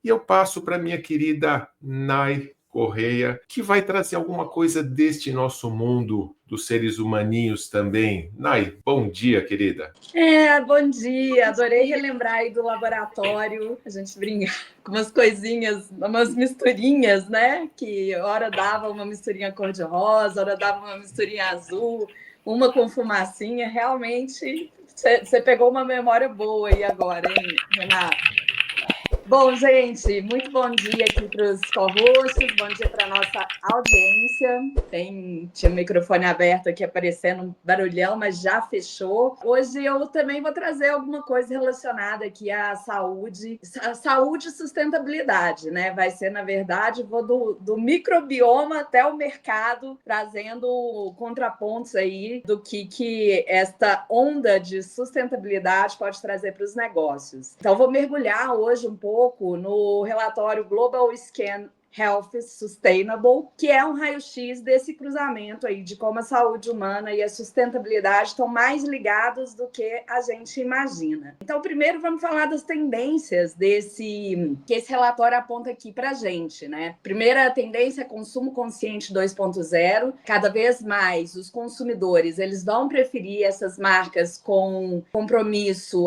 E eu passo para minha querida Nai Correia, que vai trazer alguma coisa deste nosso mundo dos seres humaninhos também. Nai, bom dia, querida. Bom dia. Adorei relembrar aí do laboratório. A gente brinca com umas coisinhas, umas misturinhas, né? Que hora dava uma misturinha cor-de-rosa, hora dava uma misturinha azul, uma com fumacinha. Realmente, você pegou uma memória boa aí agora, hein, Renato? Bom, gente, muito bom dia aqui para os co-hosts, bom dia para a nossa audiência. Tinha o microfone aberto aqui aparecendo um barulhão, mas já fechou. Hoje eu também vou trazer alguma coisa relacionada aqui à saúde e sustentabilidade, né? Vai ser, na verdade, vou do microbioma até o mercado, trazendo contrapontos aí do que esta onda de sustentabilidade pode trazer para os negócios. Então, vou mergulhar hoje um pouco no relatório Global Scan Health Sustainable, que é um raio-x desse cruzamento aí de como a saúde humana e a sustentabilidade estão mais ligados do que a gente imagina. Então, primeiro vamos falar das tendências que esse relatório aponta aqui para a gente, né? Primeira tendência é consumo consciente 2.0. Cada vez mais os consumidores eles vão preferir essas marcas com compromisso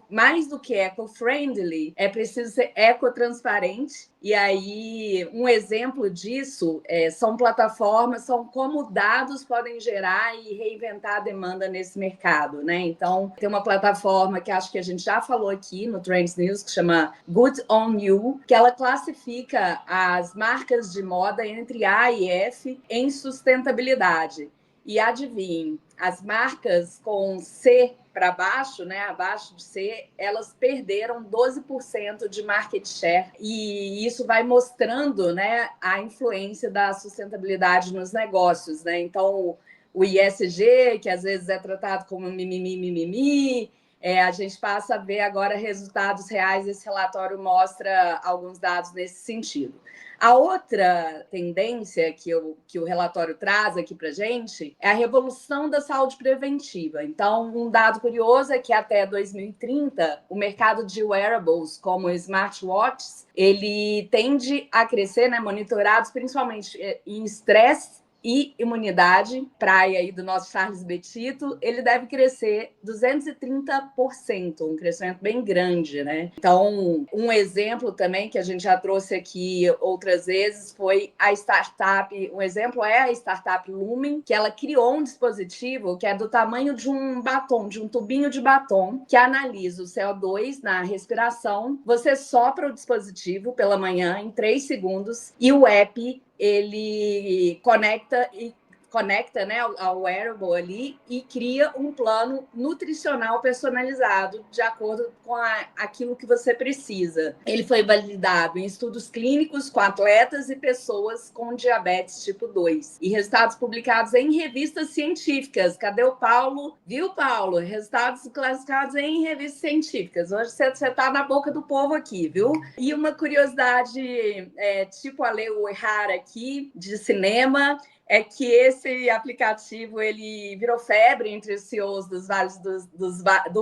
mais do que eco-friendly, é preciso ser ecotransparente. E aí, um exemplo disso são plataformas, são como dados podem gerar e reinventar a demanda nesse mercado, né? Então, tem uma plataforma que acho que a gente já falou aqui no Trends News, que chama Good On You, que ela classifica as marcas de moda entre A e F em sustentabilidade. E adivinhem, as marcas com C para baixo, né, abaixo de C, elas perderam 12% de market share, e isso vai mostrando, né, a influência da sustentabilidade nos negócios, né? Então, o ISG, que às vezes é tratado como mimimi, a gente passa a ver agora resultados reais. Esse relatório mostra alguns dados nesse sentido. A outra tendência que o relatório traz aqui para a gente é a revolução da saúde preventiva. Então, um dado curioso é que até 2030, o mercado de wearables, como smartwatches, ele tende a crescer, né, monitorados principalmente em estresse e imunidade, praia aí do nosso Charles Betito, ele deve crescer 230%, um crescimento bem grande, né? Então, um exemplo também que a gente já trouxe aqui outras vezes foi a startup, um exemplo é a startup Lumen, que ela criou um dispositivo que é do tamanho de um batom, de um tubinho de batom, que analisa o CO2 na respiração. Você sopra o dispositivo pela manhã em 3 segundos e o app ele conecta, né, ao wearable ali e cria um plano nutricional personalizado de acordo com aquilo que você precisa. Ele foi validado em estudos clínicos com atletas e pessoas com diabetes tipo 2 e resultados publicados em revistas científicas. Cadê o Paulo? Viu, Paulo? Resultados classificados em revistas científicas. Hoje você está na boca do povo aqui, viu? E uma curiosidade, tipo a Leo O'Hara aqui, de cinema, é que esse aplicativo ele virou febre entre os CEOs do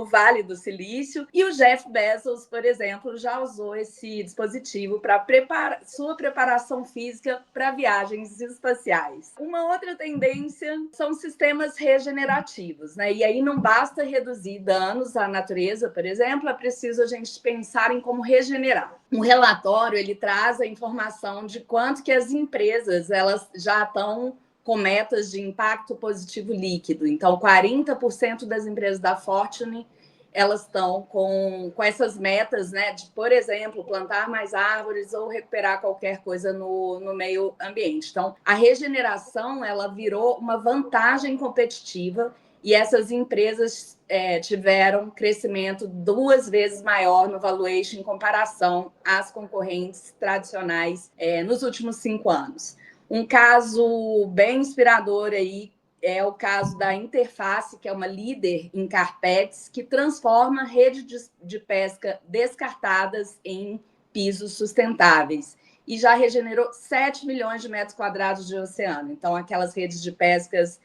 Vale do Silício, e o Jeff Bezos, por exemplo, já usou esse dispositivo para sua preparação física para viagens espaciais. Uma outra tendência são sistemas regenerativos, né? E aí não basta reduzir danos à natureza, por exemplo, é preciso a gente pensar em como regenerar. Um relatório ele traz a informação de quanto que as empresas elas já estão com metas de impacto positivo líquido. Então, 40% das empresas da Fortune elas estão com essas metas, né, de, por exemplo, plantar mais árvores ou recuperar qualquer coisa no meio ambiente. Então, a regeneração ela virou uma vantagem competitiva, e essas empresas tiveram crescimento 2 vezes maior no valuation em comparação às concorrentes tradicionais nos últimos 5 anos. Um caso bem inspirador aí é o caso da Interface, que é uma líder em carpetes, que transforma redes de pesca descartadas em pisos sustentáveis. E já regenerou 7 milhões de metros quadrados de oceano. Então, aquelas redes de pescas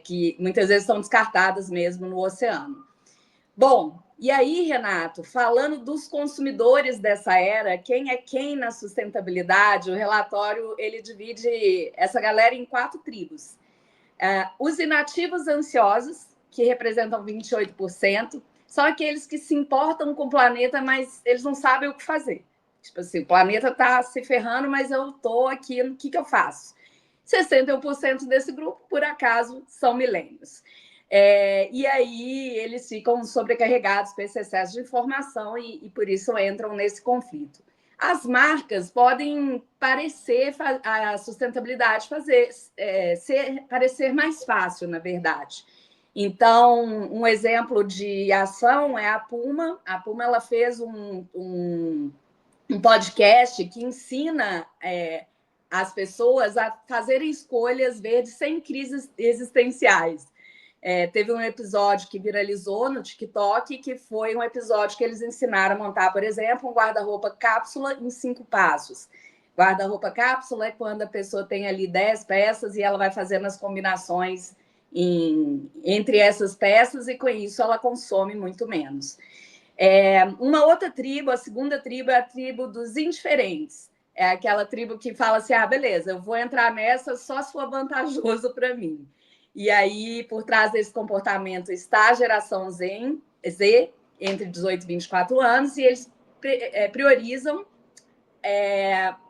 que muitas vezes são descartadas mesmo no oceano. Bom, E aí, Renato, falando dos consumidores dessa era, quem é quem na sustentabilidade, o relatório ele divide essa galera em 4 tribos. Os inativos ansiosos, que representam 28%, são aqueles que se importam com o planeta, mas eles não sabem o que fazer. Tipo assim, o planeta está se ferrando, mas eu estou aqui, o que eu faço? 61% desse grupo, por acaso, são milênios. E aí eles ficam sobrecarregados com esse excesso de informação e por isso entram nesse conflito. As marcas podem parecer a sustentabilidade parecer mais fácil, na verdade. Então, um exemplo de ação é a Puma. A Puma ela fez um podcast que ensina as pessoas a fazerem escolhas verdes sem crises existenciais. Teve um episódio que viralizou no TikTok, que foi um episódio que eles ensinaram a montar, por exemplo, um guarda-roupa cápsula em 5 passos. Guarda-roupa cápsula é quando a pessoa tem ali 10 peças e ela vai fazendo as combinações entre essas peças e com isso ela consome muito menos. Uma outra tribo, a segunda tribo, é a tribo dos indiferentes. É aquela tribo que fala assim, beleza, eu vou entrar nessa só se for vantajoso para mim. E aí, por trás desse comportamento está a geração Z, entre 18 e 24 anos, e eles priorizam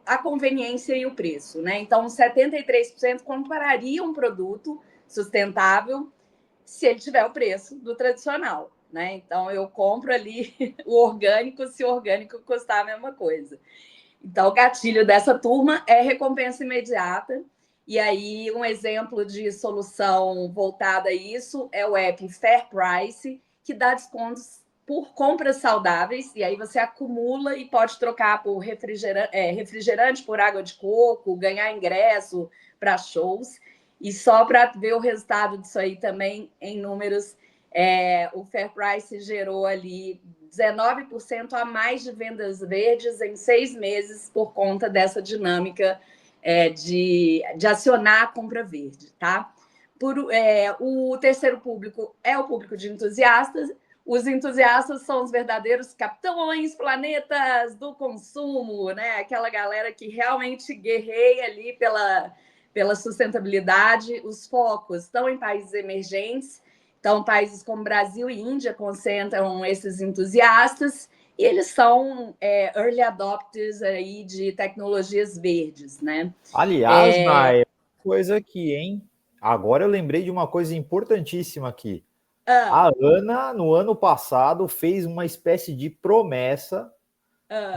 a conveniência e o preço, né? Então, 73% compraria um produto sustentável se ele tiver o preço do tradicional, né? Então, eu compro ali o orgânico se o orgânico custar a mesma coisa. Então, o gatilho dessa turma é recompensa imediata. E aí, um exemplo de solução voltada a isso é o app Fair Price, que dá descontos por compras saudáveis, e aí você acumula e pode trocar por refrigerante por água de coco, ganhar ingresso para shows. E só para ver o resultado disso aí também em números, o Fair Price gerou ali 19% a mais de vendas verdes em 6 meses por conta dessa dinâmica de acionar a compra verde, tá? O terceiro público é o público de entusiastas. Os entusiastas são os verdadeiros capitães planetas do consumo, né? Aquela galera que realmente guerreia ali pela sustentabilidade. Os focos estão em países emergentes, então países como Brasil e Índia concentram esses entusiastas e eles são early adopters aí de tecnologias verdes, né? Aliás, Nai, coisa aqui, hein? Agora eu lembrei de uma coisa importantíssima aqui. A Ana, no ano passado, fez uma espécie de promessa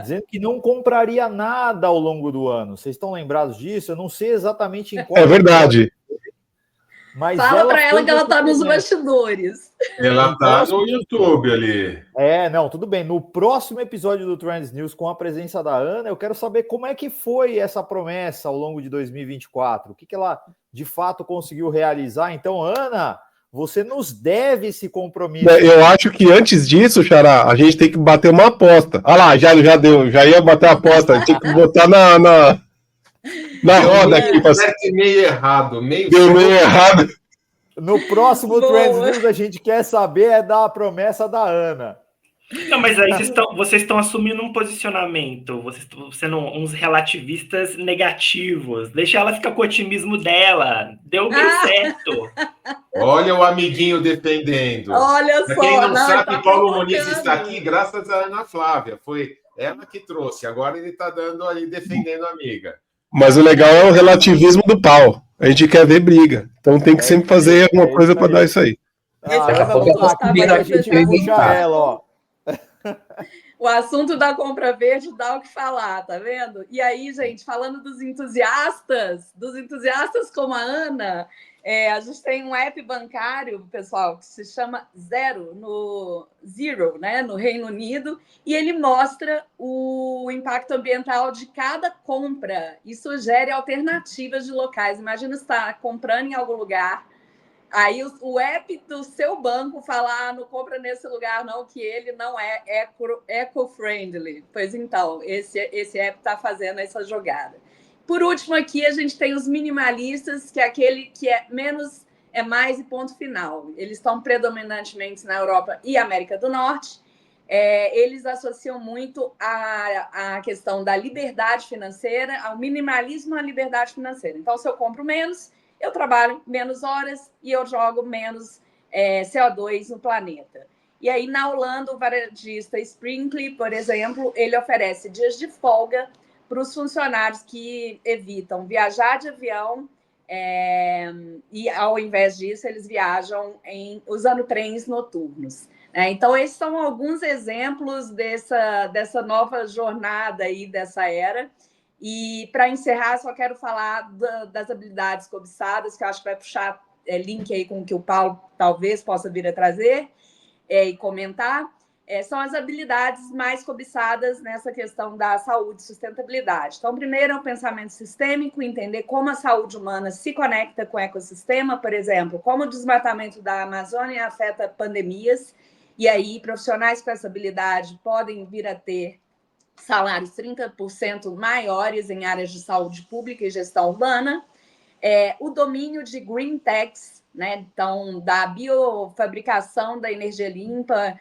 dizendo que não compraria nada ao longo do ano. Vocês estão lembrados disso? Eu não sei exatamente em qual. É verdade. Mas fala para ela que ela está nos bastidores. Ela está no YouTube ali. Não, tudo bem. No próximo episódio do Trends News, com a presença da Ana, eu quero saber como é que foi essa promessa ao longo de 2024. O que ela, de fato, conseguiu realizar. Então, Ana, você nos deve esse compromisso. Eu acho que antes disso, Xará, a gente tem que bater uma aposta. Ah lá, já deu, já ia bater a aposta. Tinha que botar na roda aqui. Meio errado. Deu meio errado. No próximo Trends News, a gente quer saber da promessa da Ana. Não, mas aí vocês estão assumindo um posicionamento, vocês estão sendo uns relativistas negativos. Deixa ela ficar com o otimismo dela. Deu bem certo. Olha o amiguinho defendendo. Olha pra só. Quem não sabe, tá Paulo Muniz está aqui graças a Ana Flávia. Foi ela que trouxe. Agora ele está dando ali, defendendo a amiga. Mas o legal é o relativismo do pau. A gente quer ver briga. Então tem que sempre fazer alguma coisa para dar isso aí. Daqui a pouco a gente puxa ela, ó. O assunto da compra verde dá o que falar, tá vendo? E aí, gente, falando dos entusiastas como a Ana, a gente tem um app bancário, pessoal, que se chama Zero, né, no Reino Unido, e ele mostra o impacto ambiental de cada compra e sugere alternativas de locais. Imagina você estar comprando em algum lugar, aí o app do seu banco fala, não compra nesse lugar não, que ele não é eco-friendly. Pois então, esse app está fazendo essa jogada. Por último aqui, a gente tem os minimalistas, que é aquele que é menos é mais e ponto final. Eles estão predominantemente na Europa e América do Norte, eles associam muito a questão da liberdade financeira, ao minimalismo à liberdade financeira. Então, se eu compro menos, eu trabalho menos horas e eu jogo menos CO2 no planeta. E aí, na Holanda, o varejista Sprinkly, por exemplo, ele oferece dias de folga para os funcionários que evitam viajar de avião e, ao invés disso, eles viajam usando trens noturnos. Então, esses são alguns exemplos dessa nova jornada aí, dessa era. E, para encerrar, só quero falar das habilidades cobiçadas, que eu acho que vai puxar link aí com o que o Paulo talvez possa vir a trazer e comentar. São as habilidades mais cobiçadas nessa questão da saúde e sustentabilidade. Então, primeiro é o pensamento sistêmico, entender como a saúde humana se conecta com o ecossistema, por exemplo, como o desmatamento da Amazônia afeta pandemias, e aí profissionais com essa habilidade podem vir a ter salários 30% maiores em áreas de saúde pública e gestão urbana. O domínio de green techs, né? Então, da biofabricação da energia limpa.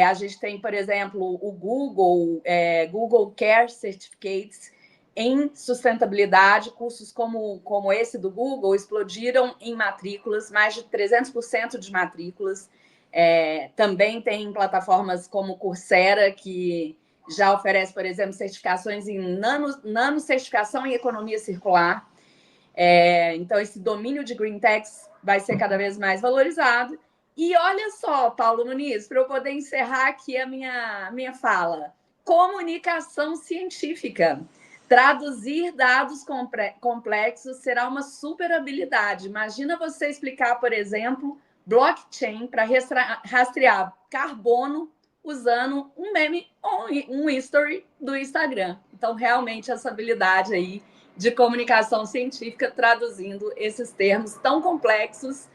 A gente tem, por exemplo, o Google Care Certificates em sustentabilidade. Cursos como esse do Google explodiram em matrículas, mais de 300% de matrículas. Também tem plataformas como Coursera, que já oferece, por exemplo, certificações em nanocertificação em economia circular. Então, esse domínio de green techs vai ser cada vez mais valorizado. E olha só, Paulo Nunes, para eu poder encerrar aqui a minha fala. Comunicação científica. Traduzir dados complexos será uma super habilidade. Imagina você explicar, por exemplo, blockchain para rastrear carbono usando um meme ou um history do Instagram. Então, realmente, essa habilidade aí de comunicação científica, traduzindo esses termos tão complexos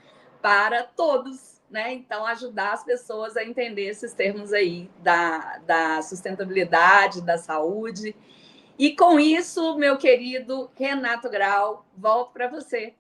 para todos, né? Então, ajudar as pessoas a entender esses termos aí da sustentabilidade, da saúde. E com isso, meu querido Renato Grau, volto para você.